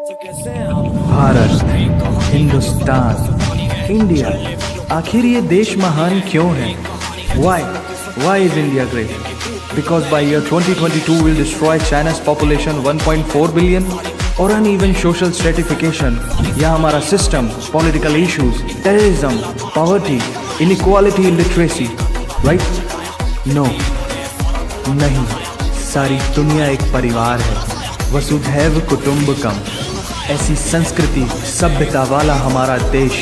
Bharat, Hindustan, India, आखिर ये देश महान क्यों है? Why is India great? Because by year 2022 we'll destroy China's population 1.4 billion? और uneven social stratification या हमारा system, political issues, terrorism, poverty, inequality, illiteracy, right? No, नहीं, सारी दुनिया एक परिवार है, वसुधैव कुटुंबकम। ऐसी संस्कृति, सभ्यता वाला हमारा देश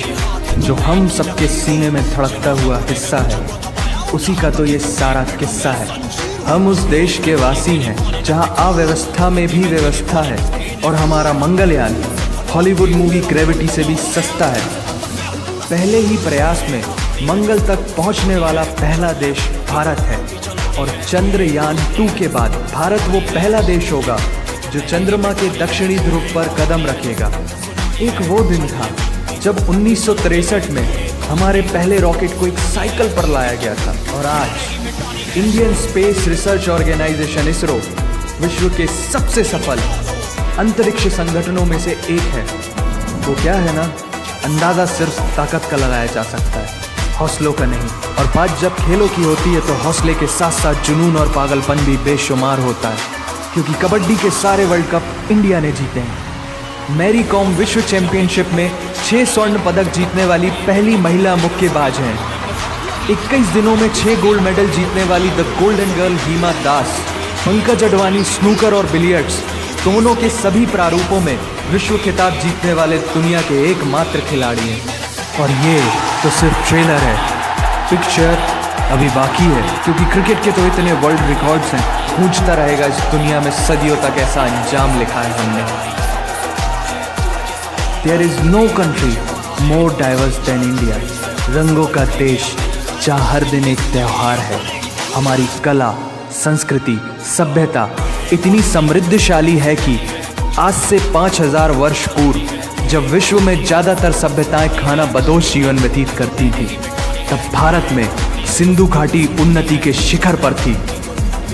जो हम सबके सीने में धड़कता हुआ हिस्सा है, उसी का तो ये सारा किस्सा है। हम उस देश के वासी हैं जहां अव्यवस्था में भी व्यवस्था है, और हमारा मंगलयान हॉलीवुड मूवी ग्रेविटी से भी सस्ता है। पहले ही प्रयास में मंगल तक पहुंचने वाला पहला देश भारत है, और चंद्रयान 2 के बाद भारत वो पहला देश होगा जो चंद्रमा के दक्षिणी ध्रुव पर कदम रखेगा। एक वो दिन था जब 1963 में हमारे पहले रॉकेट को एक साइकिल पर लाया गया था, और आज Indian space research organisation ISRO विश्व के सबसे सफल अंतरिक्ष संगठनों में से एक है। वो क्या है ना, अंदाज़ा सिर्फ ताकत का लगाया जा सकता है, हौसलों का नहीं। और बात जब खेलों की होती है तो हौसले के साथ साथ जुनून और पागलपन भी बेशुमार होता है, क्योंकि कबड्डी के सारे वर्ल्ड कप इंडिया ने जीते हैं। मैरी कॉम विश्व चैंपियनशिप में 6 स्वर्ण पदक जीतने वाली पहली महिला मुक्केबाज हैं। 21 दिनों में 6 गोल्ड मेडल जीतने वाली the golden girl Hima Das. Pankaj Advani snooker और बिलियर्ड्स दोनों के सभी प्रारूपों में विश्व खिताब जीतने वाले दुनिया के एकमात्र खिलाड़ी हैं। और ये तो सिर्फ ट्रेलर है, पिक्चर अभी बाकी है, क्योंकि क्रिकेट के तो इतने वर्ल्ड रिकॉर्ड्स हैं, गूंजता रहेगा इस दुनिया में सदियों तक ऐसा अंजाम लिखा है हमने। There is no country more diverse than India. रंगों का देश जहाँ हर दिन एक त्यौहार है। हमारी कला, संस्कृति, सभ्यता इतनी समृद्धशाली है कि आज से 5000 वर्ष पूर्व जब विश्व में ज़्यादातर सभ्यताएं खाना बदोश जीवन व्यतीत करती थी, तब भारत में सिंधु घाटी उन्नति के शिखर पर थी।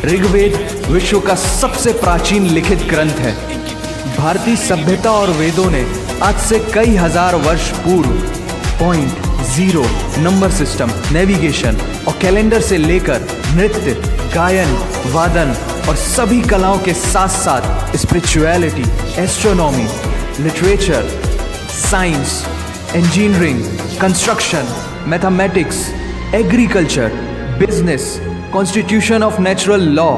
ऋग्वेद विश्व का सबसे प्राचीन लिखित ग्रंथ है। भारतीय सभ्यता और वेदों ने आज से कई हजार वर्ष पूर्व point, zero, number system, navigation और कैलेंडर से लेकर नृत्य, गायन, वादन और सभी कलाओं के साथ साथ spirituality, astronomy, literature, science, engineering, construction, mathematics, agriculture, business, constitution of natural law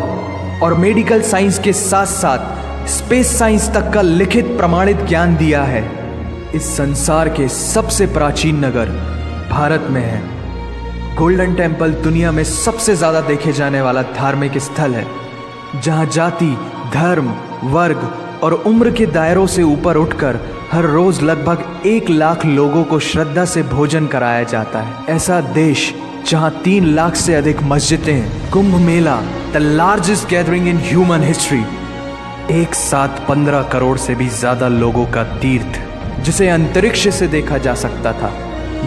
और मेडिकल साइंस के साथ साथ स्पेस साइंस तक का लिखित प्रमाणित ज्ञान दिया है। इस संसार के सबसे प्राचीन नगर भारत में है। गोल्डन टेम्पल दुनिया में सबसे ज़्यादा देखे जाने वाला धार्मिक स्थल है, जहाँ जाति, धर्म, वर्ग और उम्र के दायरों से ऊपर उठकर हर रोज़ लगभग 1 लाख लोगों को श्रद्धा से भोजन कराया जाता है। ऐसा देश जहाँ 3 लाख से अधिक मस्जिदें हैं। Kumbh Mela, the largest gathering in human history. एक साथ 15 करोड़ से भी ज़्यादा लोगों का तीर्थ, जिसे अंतरिक्ष से देखा जा सकता था।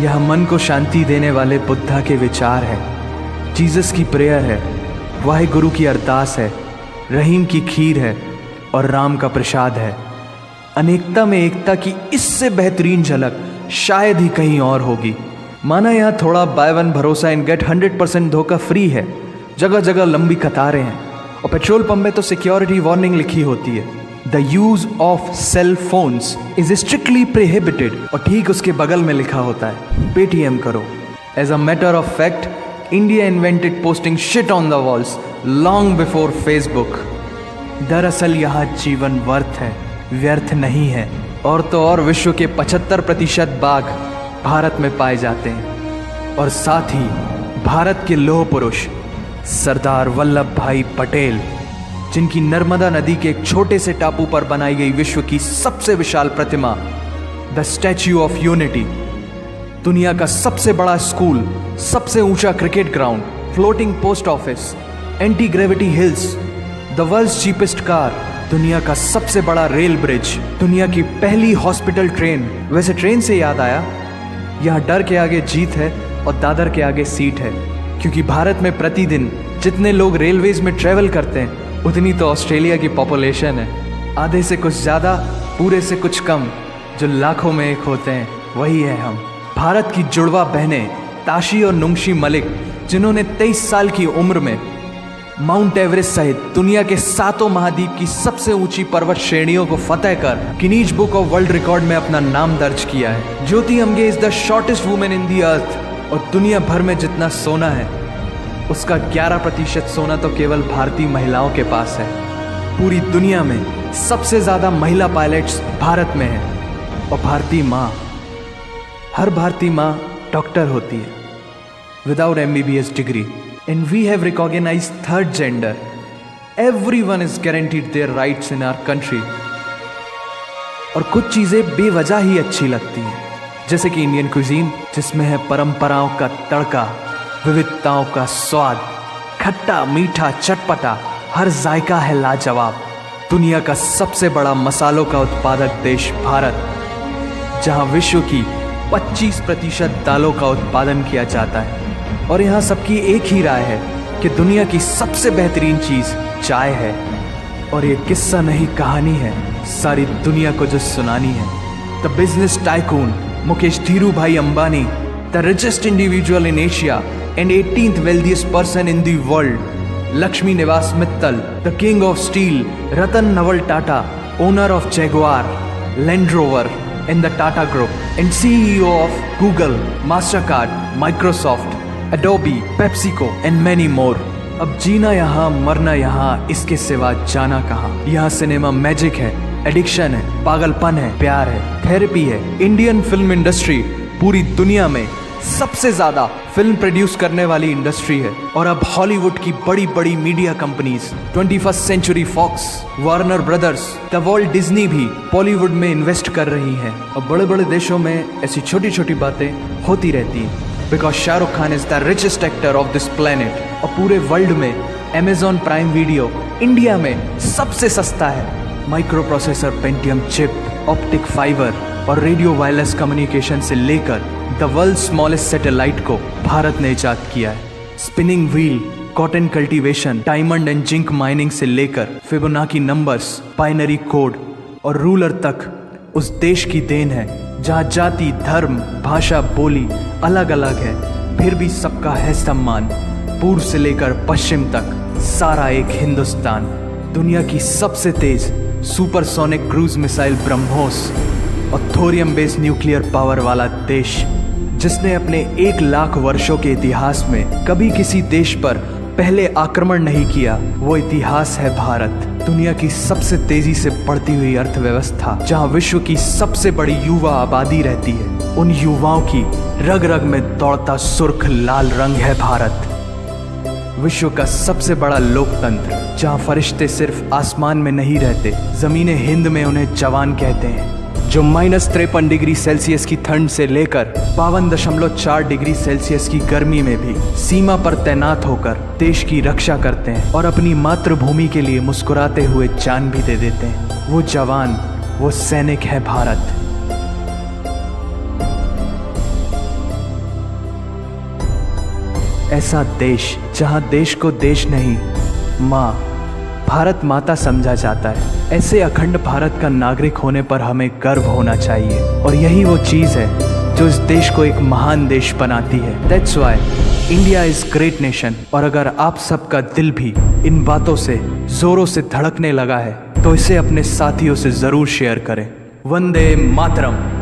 यह मन को शांति देने वाले बुद्धा के विचार है, जीसस की प्रेयर है, वाहेगुरु की अरदास है, रहीम की खीर है और राम का प्रसाद है। अनेकता में एकता की इससे बेहतरीन झलक शायद ही कहीं और होगी। माना यहाँ थोड़ा बाय वन भरोसा इन गेट 100% धोखा फ्री है। जगह जगह लंबी कतारें हैं और पेट्रोल पंप में तो सिक्योरिटी वार्निंग लिखी होती है, the use of cell phones is strictly prohibited, और ठीक उसके बगल में लिखा होता है पेटीएम करो। As a matter of fact, India invented posting shit on the walls long before Facebook. दरअसल यहाँ जीवन वर्थ है, व्यर्थ नहीं है। और तो और विश्व के 75% बाघ भारत में पाए जाते हैं। और साथ ही भारत के लौह पुरुष सरदार वल्लभ भाई पटेल, जिनकी नर्मदा नदी के एक छोटे से टापू पर बनाई गई विश्व की सबसे विशाल प्रतिमा द स्टैच्यू ऑफ यूनिटी, दुनिया का सबसे बड़ा स्कूल, सबसे ऊंचा cricket ground, floating post office, anti gravity hills, the world's cheapest car, दुनिया का सबसे बड़ा रेल ब्रिज, दुनिया की पहली हॉस्पिटल ट्रेन। वैसे ट्रेन से याद आया, यहाँ डर के आगे जीत है और दादर के आगे सीट है, क्योंकि भारत में प्रतिदिन जितने लोग रेलवेज में ट्रेवल करते हैं उतनी तो ऑस्ट्रेलिया की पॉपुलेशन है। आधे से कुछ ज़्यादा, पूरे से कुछ कम, जो लाखों में एक होते हैं वही है हम। भारत की जुड़वा बहनें ताशी और नुंगशी मलिक, जिन्होंने 23 साल की उम्र में माउंट एवरेस्ट सहित दुनिया के 7 महाद्वीप की सबसे ऊंची पर्वत श्रेणियों को फतेह कर Guinness Book of World Record में अपना नाम दर्ज किया है। Jyoti Amge is the shortest women in the earth. और दुनिया भर में जितना सोना है उसका 11% सोना तो केवल भारतीय महिलाओं के पास है। पूरी दुनिया में सबसे ज्यादा महिला पायलट्स भारत में है। और भारतीय माँ, हर भारतीय माँ डॉक्टर होती है without MBBS degree. And we have recognized third gender. Everyone is guaranteed their rights in our country. और कुछ चीज़ें बेवजह ही अच्छी लगती हैं, जैसे कि इंडियन क्विजीन, जिसमें है परंपराओं का तड़का, विविधताओं का स्वाद, खट्टा मीठा चटपटा, हर जायका है लाजवाब। दुनिया का सबसे बड़ा मसालों का उत्पादक देश भारत, जहां विश्व की 25% दालों का उत्पादन किया जाता है। और यहाँ सबकी एक ही राय है कि दुनिया की सबसे बेहतरीन चीज़ चाय है। और ये किस्सा नहीं कहानी है, सारी दुनिया को जो सुनानी है। The business tycoon Mukesh Dhirubhai Ambani, the richest individual in Asia and 18th wealthiest person in the world, Lakshmi Nivas Mittal, the king of steel, Ratan Naval Tata, owner of Jaguar, Land Rover in the Tata Group, and CEO of Google, Mastercard, Microsoft, Adobe, PepsiCo and many more. अब जीना यहाँ मरना यहाँ, इसके सिवा जाना कहाँ। यहाँ cinema magic है, एडिक्शन है, पागलपन है, प्यार है, थेरेपी है। इंडियन फिल्म इंडस्ट्री पूरी दुनिया में सबसे ज्यादा फिल्म प्रोड्यूस करने वाली इंडस्ट्री है। और अब हॉलीवुड की बड़ी बड़ी media companies, 21st century Fox, Warner Brothers, the World Disney भी बॉलीवुड में इन्वेस्ट कर रही हैं। और बड़े बड़े देशों में ऐसी छोटी छोटी बातें होती रहती हैं, because Shahrukh Khan is the richest actor of this planet. और पूरे वर्ल्ड में अमेजॉन प्राइम वीडियो इंडिया में सबसे सस्ता है। Micro processor, Pentium chip, optic fibre और रेडियो वायरलेस कम्युनिकेशन से लेकर द वर्ल्ड स्मॉलेस्ट सैटेलाइट को भारत ने इजाद किया है। Spinning wheel, cotton cultivation, diamond and zinc mining से लेकर फिबोनाची नंबर्स, बाइनरी कोड और रूलर तक उस देश की देन है, जहाँ जाति, धर्म, भाषा, बोली अलग अलग है, फिर भी सबका है सम्मान। पूर्व से लेकर पश्चिम तक सारा एक हिंदुस्तान। दुनिया की सबसे तेज सुपरसोनिक क्रूज मिसाइल ब्रह्मोस और थोरियम बेस्ड न्यूक्लियर पावर वाला देश, जिसने अपने 1 लाख वर्षों के इतिहास में कभी किसी देश पर पहले आक्रमण नहीं किया, वो इतिहास है भारत। दुनिया की सबसे तेजी से बढ़ती हुई अर्थव्यवस्था, जहां विश्व की सबसे बड़ी युवा आबादी रहती है, उन युवाओं की रग रग में दौड़ता सुर्ख लाल रंग है भारत। विश्व का सबसे बड़ा लोकतंत्र, जहां फरिश्ते सिर्फ आसमान में नहीं रहते, जमीने हिंद में उन्हें जवान कहते हैं, जो -53 डिग्री सेल्सियस की ठंड से लेकर 52.4 डिग्री सेल्सियस की गर्मी में भी सीमा पर तैनात होकर देश की रक्षा करते हैं और अपनी मातृभूमि के लिए मुस्कुराते हुए जान भी दे देते हैं। वो जवान, वो सैनिक है भारत। ऐसा देश जहां देश को देश नहीं, माँ, भारत माता समझा जाता है। ऐसे अखंड भारत का नागरिक होने पर हमें गर्व होना चाहिए। और यही वो चीज़ है जो इस देश को एक महान देश बनाती है। That's why India is great nation. और अगर आप सबका दिल भी इन बातों से जोरों से धड़कने लगा है, तो इसे अपने साथियों से जरूर शेयर करें। वंदे मातरम।